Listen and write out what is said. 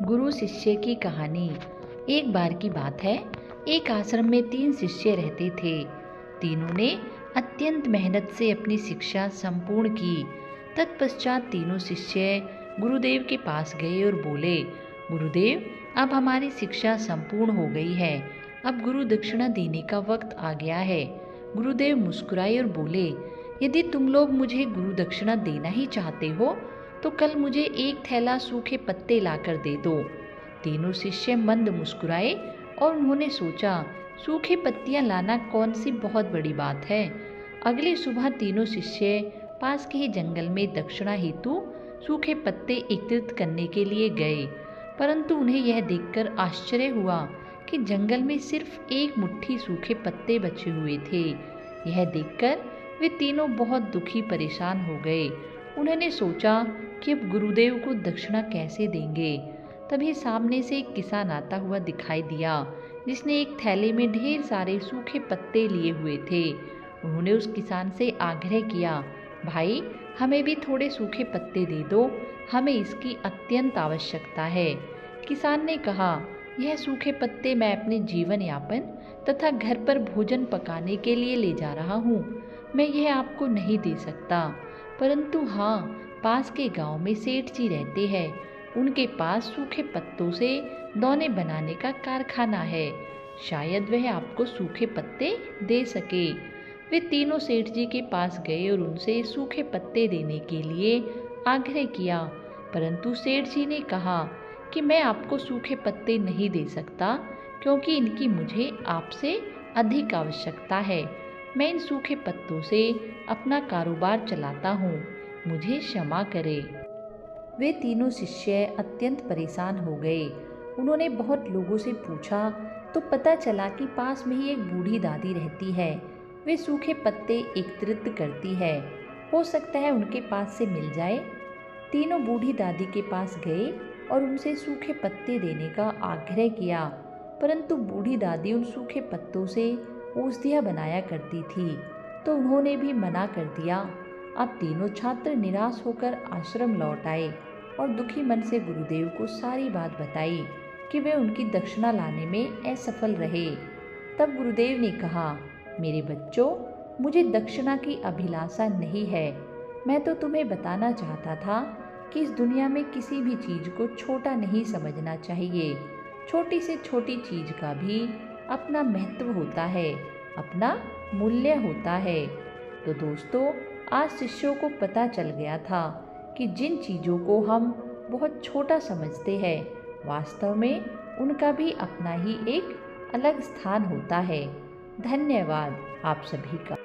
गुरु शिष्य की कहानी। एक बार की बात है, एक आश्रम में 3 शिष्य रहते थे। तीनों ने अत्यंत मेहनत से अपनी शिक्षा संपूर्ण की। तत्पश्चात तीनों शिष्य गुरुदेव के पास गए और बोले, गुरुदेव, अब हमारी शिक्षा संपूर्ण हो गई है। अब गुरु दक्षिणा देने का वक्त आ गया है। गुरुदेव मुस्कुराए और बोले, यदि तुम लोग मुझे गुरु दक्षिणा देना ही चाहते हो तो कल मुझे एक थैला सूखे पत्ते लाकर दे दो। तीनों शिष्य मंद मुस्कुराए और उन्होंने सोचा, सूखे पत्तियां लाना कौन सी बहुत बड़ी बात है। अगली सुबह तीनों शिष्य पास के ही जंगल में दक्षिणा हेतु सूखे पत्ते एकत्रित करने के लिए गए, परंतु उन्हें यह देखकर आश्चर्य हुआ कि जंगल में सिर्फ एक मुट्ठी सूखे पत्ते बचे हुए थे। यह देखकर वे तीनों बहुत दुखी परेशान हो गए। उन्होंने सोचा कि अब गुरुदेव को दक्षिणा कैसे देंगे। तभी सामने से एक किसान आता हुआ दिखाई दिया, जिसने एक थैले में ढेर सारे सूखे पत्ते लिए हुए थे। उन्होंने उस किसान से आग्रह किया, भाई, हमें भी थोड़े सूखे पत्ते दे दो, हमें इसकी अत्यंत आवश्यकता है। किसान ने कहा, यह सूखे पत्ते मैं अपने जीवन यापन तथा घर पर भोजन पकाने के लिए ले जा रहा हूँ। मैं यह आपको नहीं दे सकता, परंतु हाँ, पास के गांव में सेठ जी रहते हैं। उनके पास सूखे पत्तों से दौने बनाने का कारखाना है। शायद वह आपको सूखे पत्ते दे सके। वे तीनों सेठ जी के पास गए और उनसे सूखे पत्ते देने के लिए आग्रह किया, परंतु सेठ जी ने कहा कि मैं आपको सूखे पत्ते नहीं दे सकता, क्योंकि इनकी मुझे आपसे अधिक आवश्यकता है। मैं इन सूखे पत्तों से अपना कारोबार चलाता हूँ, मुझे क्षमा करें। वे तीनों शिष्य अत्यंत परेशान हो गए। उन्होंने बहुत लोगों से पूछा तो पता चला कि पास में ही एक बूढ़ी दादी रहती है। वे सूखे पत्ते एकत्रित करती है। हो सकता है उनके पास से मिल जाए। तीनों बूढ़ी दादी के पास गए और उनसे सूखे पत्ते देने का आग्रह किया, परंतु बूढ़ी दादी उन सूखे पत्तों से औषधियाँ बनाया करती थी, तो उन्होंने भी मना कर दिया। अब तीनों छात्र निराश होकर आश्रम लौट आए और दुखी मन से गुरुदेव को सारी बात बताई कि वे उनकी दक्षिणा लाने में असफल रहे। तब गुरुदेव ने कहा, मेरे बच्चों, मुझे दक्षिणा की अभिलाषा नहीं है। मैं तो तुम्हें बताना चाहता था कि इस दुनिया में किसी भी चीज़ को छोटा नहीं समझना चाहिए। छोटी से छोटी चीज़ का भी अपना महत्व होता है, अपना मूल्य होता है। तो दोस्तों, आज शिष्यों को पता चल गया था कि जिन चीज़ों को हम बहुत छोटा समझते हैं, वास्तव में उनका भी अपना ही एक अलग स्थान होता है। धन्यवाद आप सभी का।